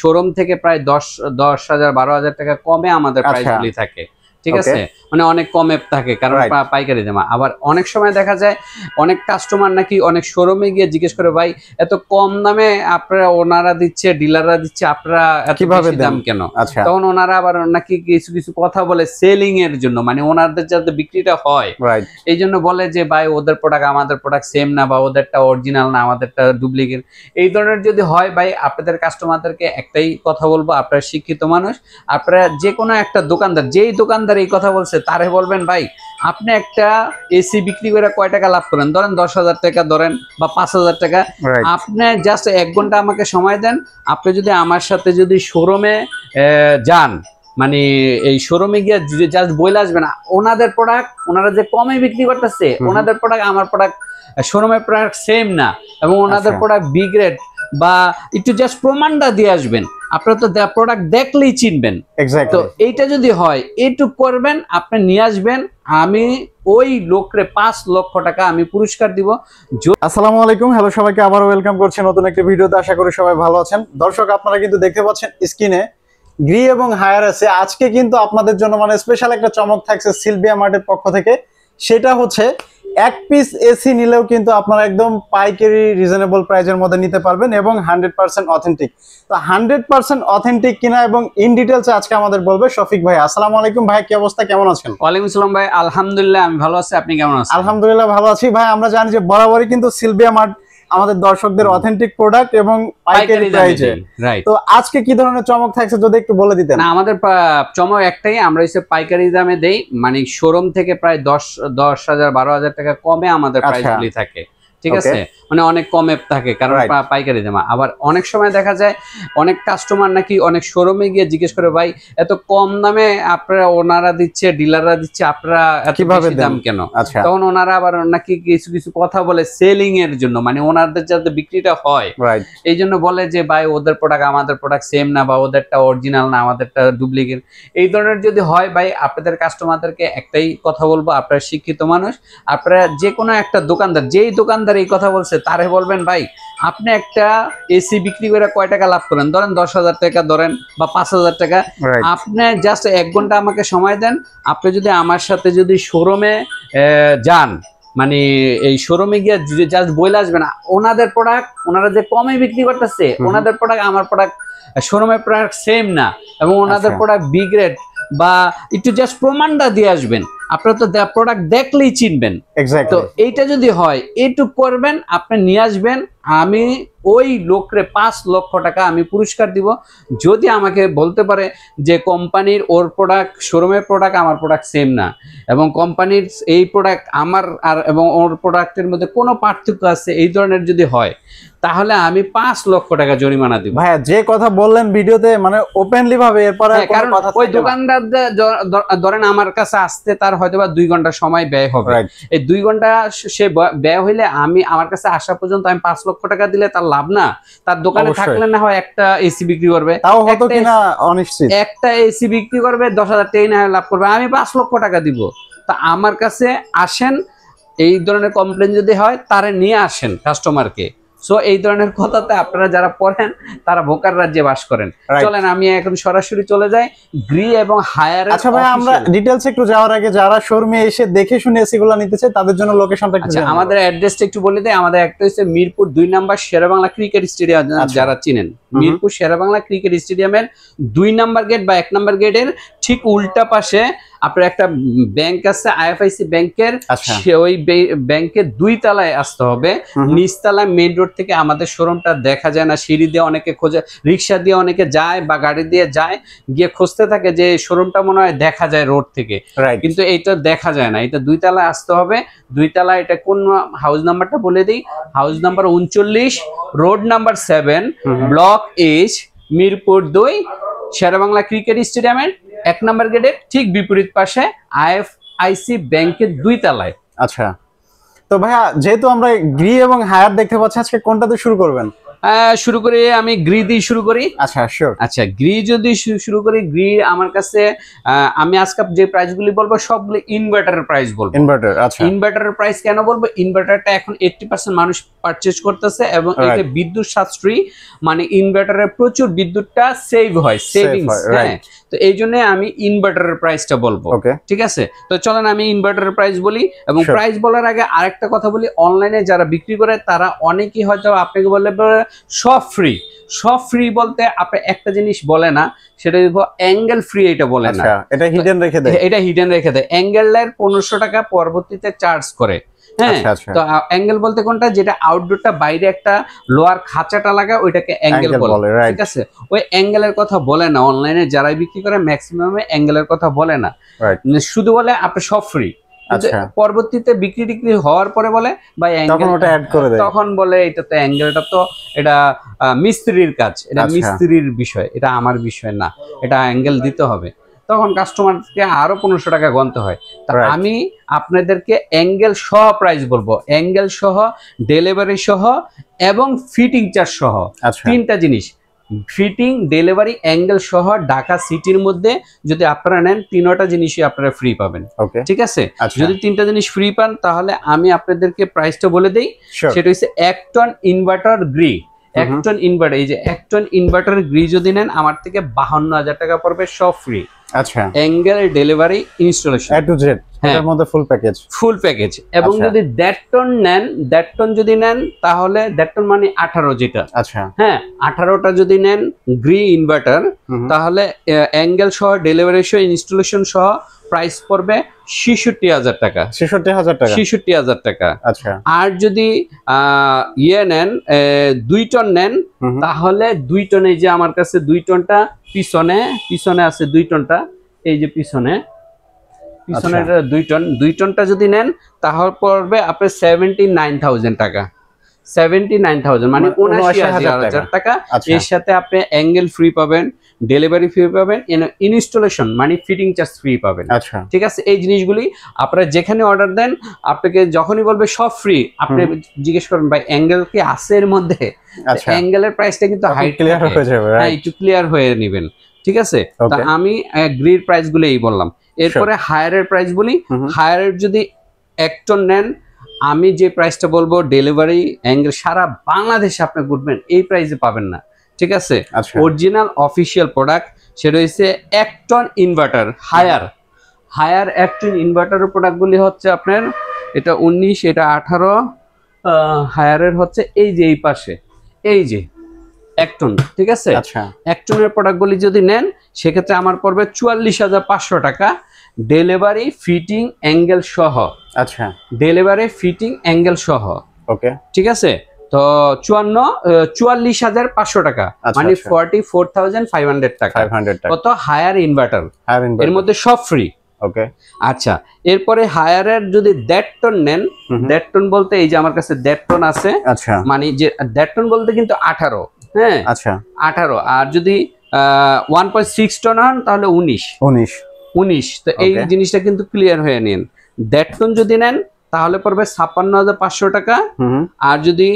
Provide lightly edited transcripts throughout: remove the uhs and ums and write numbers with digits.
Showroom থেকে প্রায় 10,000 12,000 টাকা কমে আমাদের প্রাইসগুলি থাকে। ঠিক আছে, মানে অনেক কমে থাকে কারণ পাইকারি দাম। আবার অনেক সময় দেখা যায় অনেক কাস্টমার নাকি অনেক শোরুমে গিয়ে জিজ্ঞেস করে, ভাই এত কম দামে আপনারা ওনারা দিচ্ছে, ডিলাররা দিচ্ছে, আপনারা এত বেশি দাম কেন? তখন ওনারা আবার নাকি কিছু কিছু কথা বলে সেলিং এর জন্য, মানে ওনাদের যাতে বিক্রিটা হয় এই জন্য বলে যে ভাই ওদের প্রোডাক্ট আমাদের প্রোডাক্ট সেম না, বা ওদেরটা অরিজিনাল না, আমাদেরটা ডুপ্লিকেট। এই ধরনের যদি হয় ভাই, আপনাদের কাস্টমারদেরকে একটাই কথা বলবো, আপনারা শিক্ষিত মানুষ, আপনারা যে কোনো একটা দোকানদার, যেই দোকানদার এই কথা বলছে তারে বলবেন, ভাই আপনি একটা এসি বিক্রি করে কয় টাকা লাভ করেন, ধরেন 10,000 টাকা ধরেন বা 5,000 টাকা, আপনি জাস্ট 1 ঘন্টা আমাকে সময় দেন। আপনি যদি আমার সাথে যদি শোরুমে যান, মানে এই শোরুমে গিয়ে জাস্ট বলে আসবেন ওনাদের প্রোডাক্ট ওনারা যে কমে বিক্রি করতেছে, ওনাদের প্রোডাক্ট আমার প্রোডাক্ট শোরুমের প্রোডাক্ট সেম না, এবং ওনাদের প্রোডাক্ট বি গ্রেড, বা একটু জাস্ট প্রমাণটা দিয়ে আসবেন। আপনারা তো প্রোডাক্ট দেখলেই চিনবেন। তো এইটা যদি হয় এইটুক করবেন, আপনি নিয়ে আসবেন, আমি ওই লোকরে 5 লক্ষ টাকা আমি পুরস্কার দিব। আসসালামু আলাইকুম, হ্যালো সবাইকে আবারও ওয়েলকাম করছি নতুন একটি ভিডিওতে। আশা করি সবাই ভালো আছেন। দর্শক আপনারা কিন্তু দেখতে পাচ্ছেন স্ক্রিনে গ্রি এবং হায়ার আছে। আজকে কিন্তু আপনাদের জন্য মানে স্পেশাল একটা চমক থাকছে সিলভিয়া মার্টের পক্ষ থেকে। সেটা হচ্ছে এক পিস এসি নিলেও কিন্তু আপনারা একদম পাইকারি রিজনেবল প্রাইসের মধ্যে নিতে পারবেন এবং 100% অথেন্টিক। তো 100% অথেন্টিক কিনা এবং ইন ডিটেইলস আজকে আমাদের বলবে শফিক ভাই। আসসালামু আলাইকুম ভাই, কি অবস্থা, কেমন আছেন? ওয়ালাইকুম আসসালাম ভাই, আলহামদুলিল্লাহ আমি ভালো আছি, আপনি কেমন আছেন? আলহামদুলিল্লাহ ভালো আছি ভাই। আমরা জানি যে বরাবরই কিন্তু সিলভিয়া মার্ট আমাদের দর্শকদের অথেন্টিক প্রোডাক্ট এবং পাইকারি প্রাইসে। তো আজকে কি ধরনের চমক থাকছে যদি একটু বলে দিতেন। না, আমাদের চমক একটাই, আমরা হচ্ছে পাইকারি দামে দেই, মানে শোরুম থেকে প্রায় 10,000 12,000 টাকা কমে আমাদের প্রাইসগুলি থাকে। ঠিক আছে, মানে অনেক কমে থাকে কারণ পাইকারি দাম। আবার অনেক সময় দেখা যায় অনেক কাস্টমার নাকি অনেক শোরুমে গিয়ে জিজ্ঞেস করে, ভাই এত কম দামে আপনারা ওনারা দিচ্ছে, ডিলাররা দিচ্ছে, আপনারা এত বেশি দাম কেন? তখন ওনারা আবার নাকি কিছু কিছু কথা বলে সেলিং এর জন্য, মানে ওনাদের যাতে বিক্রিটা হয় এই জন্য বলে যে ভাই ওদের প্রোডাক্ট আমাদের প্রোডাক্ট সেম না, বা ওদেরটা অরিজিনাল না, আমাদেরটা ডুপ্লিকেট। এই ধরনের যদি হয় ভাই, আপনাদের কাস্টমারদেরকে একটাই কথা বলবো, আপনারা শিক্ষিত মানুষ, আপনারা যে কোনো একটা দোকানদার, যেই দোকানদার এই কথা বলছে তারে বলবেন, ভাই আপনি একটা এসি বিক্রি করে কয় টাকা লাভ করেন, ধরেন 10,000 টাকা ধরেন বা 5,000 টাকা, আপনি জাস্ট 1 ঘন্টা আমাকে সময় দেন। আপনি যদি আমার সাথে যদি শোরুমে যান, মানে এই শোরুমে গিয়ে জাস্ট বলে আসবেন ওনাদের প্রোডাক্ট ওনারা যে কমে বিক্রি করতেছে, ওনাদের প্রোডাক্ট আমার প্রোডাক্ট শোরুমের প্রোডাক্ট সেম না, এবং ওনাদের প্রোডাক্ট বি গ্রেড, বা একটু জাস্ট প্রমাণটা দিয়ে আসবেন। আপনারা তো প্রোডাক্ট দেখলেই চিনবেন। তো এইটা যদি হয় এইটুক করবেন, আপনি নিয়ে আসবেন, আমি ওই লোকরে 5 লক্ষ টাকা আমি পুরস্কার দিব যদি আমাকে বলতে পারে যে কোম্পানির ওর প্রোডাক্ট শোরুমের প্রোডাক্ট আমার প্রোডাক্ট সেম না, এবং কোম্পানির এই প্রোডাক্ট আমার আর এবং ওর প্রোডাক্টের মধ্যে কোনো পার্থক্য আছে, এই ধরনের যদি হয় তাহলে আমি 5 লক্ষ টাকা জরিমানা দিব। ভাইয়া যে কথা বললেন ভিডিওতে মানে ওপেনলি ভাবে, এরপরে ওই দোকানদার ধরেন আমার কাছে আসতে তার হয়তো বা 2 ঘন্টা সময় ব্যয় হবে। এই 2 ঘন্টা সে ব্যয় হইলে আমার কাছে আসা পর্যন্ত আমি 5 লক্ষ টাকা দিলে তার লাভ না? তার দোকানে থাকলে না হয় একটা এসি বিক্রি করবে, তাও হয়তো কিনা অনিশ্চিত, একটা এসি বিক্রি করবে 10,000 টাকা না লাভ করবে, আমি 5 লক্ষ টাকা দিব। তা আমার কাছে আসেন, এই ধরনের কমপ্লেন যদি হয় তারে নিয়ে আসেন কাস্টমারকে। সো এই ধরনের কথাতে আপনারা যারা পড়েন তারা বোকার রাজ্যে বাস করেন। চলেন আমি এখন সরাসরি চলে যাই গ্রি এবং হায়ার। আচ্ছা ভাই, আমরা ডিটেইলস একটু যাওয়ার আগে যারা শোরুমে এসে দেখে শুনে এসিগুলো নিতে চায় তাদের জন্য লোকেশনটা একটু জানান। আমাদের অ্যাড্রেসটা একটু বলে দেই। আমাদের একটা হচ্ছে Mirpur 2 number Sher e Bangla cricket stadium, যারা চিনেন মিরপুর শেরেবাংলা ক্রিকেট স্টেডিয়ামের 2 নাম্বার গেট বা 1 নাম্বার গেটের ঠিক উল্টা পাশে আপনার একটা ব্যাংক আছে, আইএফআইসি ব্যাংকের। ওই ব্যাংকের 2 তলায় আসতে হবে। নিচতলায় মেইন রোড থেকে আমাদের শোরুমটা দেখা যায় না, সিঁড়ি দিয়ে অনেকে খোঁজে, রিক্সা দিয়ে অনেকে যায় বা গাড়ি দিয়ে যায়, গিয়ে খুঁজতে থাকে যে শোরুমটা মনে হয় দেখা যায় রোড থেকে, কিন্তু এইটা দেখা যায় না। এটা 2 তলায় আসতে হবে। 2 তলায় এটা কোন হাউস নাম্বারটা বলে দিই, house number 39, road number 7, block H, Mirpur 2, Sher e Bangla cricket স্টেডিয়ামের 1 নাম্বার গেটের ঠিক বিপরীত পাশে আইএফআইসি ব্যাংকের 2 তলায়। আচ্ছা, তো ভাইয়া যেহেতু আমরা গ্রি এবং হায়ার দেখতে পাচ্ছি, আজকে কোনটাতে শুরু করবেন? শুরু করি আমি গ্রি দিয়ে শুরু করি। আচ্ছা শিওর। আচ্ছা গ্রি যদি শুরু করি, গ্রি আমার কাছে আমি আজকে যে প্রাইসগুলি বলবো সবগুলো ইনভার্টারের প্রাইস বলবো। ইনভার্টার, আচ্ছা ইনভার্টারের প্রাইস কেন বলবো, ইনভার্টারটা এখন 80% মানুষ পারচেজ করতেছে এবং এটা বিদ্যুৎ সাশ্রয়ী, মানে ইনভার্টারের প্রচুর বিদ্যুৎটা সেভ হয়, সেভিংস। হ্যাঁ, তো এই জন্য আমি ইনভার্টারের প্রাইসটা বলবো। ঠিক আছে, তো চলেন আমি ইনভার্টারের প্রাইস বলি। এবং প্রাইস বলার আগে আরেকটা কথা বলি, অনলাইনে যারা বিক্রি করে তারা অনেকেই হয়তো আপনাকে বললে সব ফ্রি। সব ফ্রি বলতে আপনি একটা জিনিস বলে না, সেটা অ্যাঙ্গেল ফ্রি, এটা বলে না, এটা হিডেন রেখে দেয়। এটা হিডেন রেখে দেয়। অ্যাঙ্গেলের 1500 টাকা পরবর্তীতে চার্জ করে। হ্যাঁ, তো অ্যাঙ্গেল বলতে কোনটা, যেটা আউটডোরটা বাইরে একটা লোহার খাঁচাটা লাগা, ওইটাকে অ্যাঙ্গেল বলে। ঠিক আছে, ওই অ্যাঙ্গেলের কথা বলে না। অনলাইনে যারাই বিক্রি করে ম্যাক্সিমামে অ্যাঙ্গেলের কথা বলে না, শুধু বলে আপনি সব ফ্রি। পরবর্তীতে বিক্রি টিক্রি হওয়ার পরে বলে ভাই তখন বলে এটা তো অ্যাঙ্গেলটা তো এটা মিস্ত্রির কাজ, এটা মিস্ত্রির বিষয়, এটা আমার বিষয় না, এটা অ্যাঙ্গেল দিতে হবে। তখন কাস্টমারকে আরো 1500 টাকা গণতে হয়। তা আমি আপনাদেরকে অ্যাঙ্গেল সহ প্রাইস বলবো, অ্যাঙ্গেল সহ, ডেলিভারি সহ এবং ফিটিং চার্জ সহ। তিনটা জিনিস, ফিটিং, ডেলিভারি, অ্যাঙ্গেল সহ ঢাকা সিটির মধ্যে যদি আপনারা নেন, তিনটা জিনিসই আপনারা ফ্রি পাবেন। ঠিক আছে, যদি তিনটা জিনিস ফ্রি পান তাহলে আমি আপনাদেরকে প্রাইসটা বলে দেই। সেটা হচ্ছে 1 ton inverter Gree, 1 ton inverter, এই যে 1 টন ইনভার্টার গ্রি যদি নেন আমার থেকে 52,000 টাকা পড়বে, সব ফ্রি। আচ্ছা, angle, delivery, installation, A to Z এর মধ্যে ফুল প্যাকেজ, ফুল প্যাকেজ। এবং যদি 1.5 টন নেন, 1.5 টন যদি নেন তাহলে 1.5 টন মানে 18 যেটা। আচ্ছা, হ্যাঁ, 18টা যদি নেন গ্রি ইনভার্টার তাহলে অ্যাঙ্গেল সহ, ডেলিভারি সহ, ইনস্টলেশন সহ প্রাইস পড়বে 66,000 টাকা। 66,000 টাকা। আচ্ছা, আর যদি ইয়ে নেন 2 টন নেন তাহলে 2 টনে, যে আমার কাছে 2 টনটা পিছনে আছে, 2 টনটা এই যে পিছনে 2 টনটা যদি নেন তাহলে পড়বে আপনার 79,000 টাকা। 79,000 মানে 79,000 টাকা। এর সাথে আপনি অ্যাঙ্গেল ফ্রি পাবেন, ডেলিভারি ফ্রি পাবেন, ইনস্টলেশন মানে ফিটিং চার্জ ফ্রি পাবেন। ঠিক আছে, এই জিনিসগুলি আপনারা যেখানে অর্ডার দেন আপনাকে যখনই বলবে সব ফ্রি, আপনি জিজ্ঞেস করবেন ভাই অ্যাঙ্গেল কি আছে এর মধ্যে। অ্যাঙ্গেলের প্রাইসটা কিন্তু হাই ক্লিয়ার হয়ে যাবে, হ্যাঁ একটু ক্লিয়ার হয়ে নেবেন। ঠিক আছে, তো আমি গ্রির প্রাইসগুলো এই বললাম। এরপরে হায়ারের প্রাইস বলি। হায়ারের যদি 1 টন নেন আমি যে প্রাইসটা বলবো, ডেলিভারি, অ্যাঙ্গেল সারা বাংলাদেশে আপনি ঘুরবেন এই প্রাইসে পাবেন না। ঠিক আছে, অরিজিনাল অফিসিয়াল প্রোডাক্ট, সেটা হচ্ছে 1 টন ইনভার্টার হায়ার। 1 টন ইনভার্টারের প্রোডাক্টগুলি হচ্ছে আপনার এটা 19, এটা 18। হায়ারের হচ্ছে এই যে এই পাশে, এই যে 1 টন। ঠিক আছে, 1 টনের প্রোডাক্টগুলি যদি নেন সেক্ষেত্রে আমার পড়বে 44,500 টাকা, ডেলিভারি, ফিটিং, অ্যাঙ্গেল সহ। আচ্ছা, ডেলিভারি, ফিটিং, অ্যাঙ্গেল সহ। ওকে, ঠিক আছে, তো 44,500 টাকা মানে 44,500 টাকা। কত হায়ার ইনভার্টার, এর মধ্যে সব ফ্রি। ওকে, আচ্ছা, এরপরে হায়ারের যদি 1.5 টন নেন, 1.5 টন বলতে এই যে আমার কাছে 1.5 টন আছে। আচ্ছা, মানে যে 1.5 টন বলতে কিন্তু 18। হ্যাঁ, আচ্ছা 18। আর যদি 1.6 টন হন তাহলে 19। তো এই জিনিসটা কিন্তু ক্লিয়ার হয়ে নিন। 1.5 টন যদি নেন তাহলে পড়বে 56,500 টাকা। আর যদি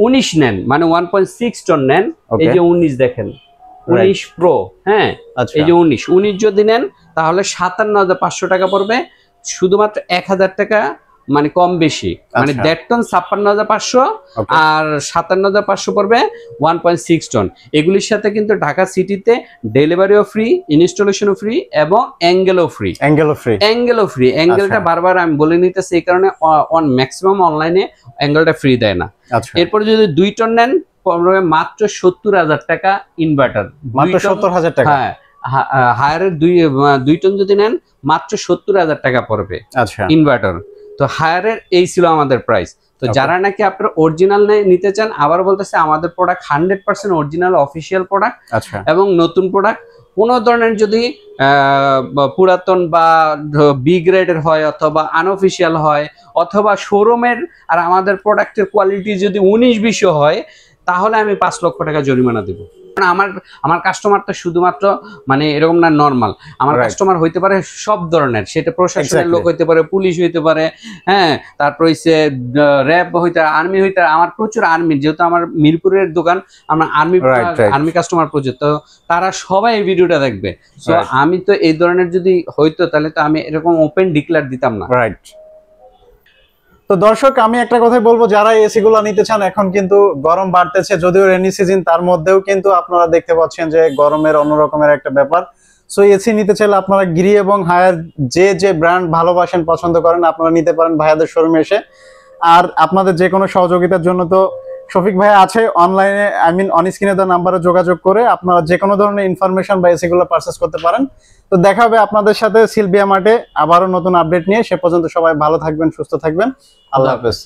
19 নেন মানে 1.6 টন নেন, এই যে 19 দেখেন, 19 প্রো। হ্যাঁ, এই যে 19 যদি নেন তাহলে 57,500 টাকা পড়বে, শুধুমাত্র 1,000 টাকা মানে কম বেশি। মানে 1.5 টন 56,500 আর 57,500 পড়বে 1.6 টন। এগুলির সাথে কিন্তু ঢাকা সিটিতে ডেলিভারিও ফ্রি, ইনস্টলেশনও ফ্রি এবং অ্যাঙ্গেলও ফ্রি। অ্যাঙ্গেলটা বারবার আমি বলে নিতেছি এই কারণে ম্যাক্সিমাম অনলাইনে অ্যাঙ্গেলটা ফ্রি দেয় না। এরপরে যদি 2 টন নেন পড়বে মাত্র 70,000 টাকা ইনভার্টার, মাত্র 70,000 টাকা। হ্যাঁ, হায়ারের 2 টন যদি নেন মাত্র 70,000 টাকা পড়বে ইনভার্টার। তো হায়ারের এই ছিল আমাদের প্রাইস। তো যারা নাকি আপনারা অরিজিনাল নিতে চান, আবার বলতেছে আমাদের প্রোডাক্ট 100% অরিজিনাল অফিসিয়াল প্রোডাক্ট এবং নতুন প্রোডাক্ট। কোনো ধরনের যদি পুরাতন বা বি গ্রেডের হয় অথবা আনঅফিসিয়াল হয় অথবা শোরুমের আর আমাদের প্রোডাক্টের কোয়ালিটি যদি 19-20 হয় তাহলে আমি 5 লক্ষ টাকা জরিমানা দেব। আমার আমার কাস্টমার তো শুধুমাত্র মানে এরকম না নরমাল, আমার কাস্টমার হইতে পারে সব ধরনের, সেটা প্রশাসনের লোক হইতে পারে, পুলিশ হইতে পারে, হ্যাঁ, তারপর হইছে র্যাব হইতে, আর্মি হইতে, আমার প্রচুর আর্মি, যেহেতু আমার মিরপুরের দোকান, আমার আর্মি কাস্টমার প্রচুর, তো তারা সবাই এই ভিডিওটা দেখবে। সো আমি তো এই ধরনের যদি হইতো তাহলে তো আমি এরকম ওপেন ডিক্লেয়ার দিতাম না। রাইট। তো দর্শক আমি একটা কথাই বলবো, যারা এসি গুলো নিতে চান, এখন কিন্তু গরম বাড়তেছে, যদিও রেনি সিজন, তার মধ্যেও কিন্তু আপনারা দেখতে পাচ্ছেন যে গরমের অন্যরকমের একটা ব্যাপার। সো এসি নিতে চাইলে আপনারা গ্রি এবং হায়ার যে ব্র্যান্ড ভালোবাসেন, পছন্দ করেন, আপনারা নিতে পারেন ভাইয়াদের শোরুমে এসে। আর আপনাদের যে কোনো সহযোগিতার জন্য তো শফিক ভাই আছে অনলাইনে, আই মিন অন স্ক্রিনে দেওয়া নাম্বারে যোগাযোগ করে আপনারা যে কোনো ধরনের ইনফরমেশন বা এসি গুলো পারচেজ করতে পারেন। তো দেখা হবে আপনাদের সাথে সিলভিয়া মার্টে আবারও নতুন আপডেট নিয়ে। সে পর্যন্ত সবাই ভালো থাকবেন, সুস্থ থাকবেন, আল্লাহ হাফেজ।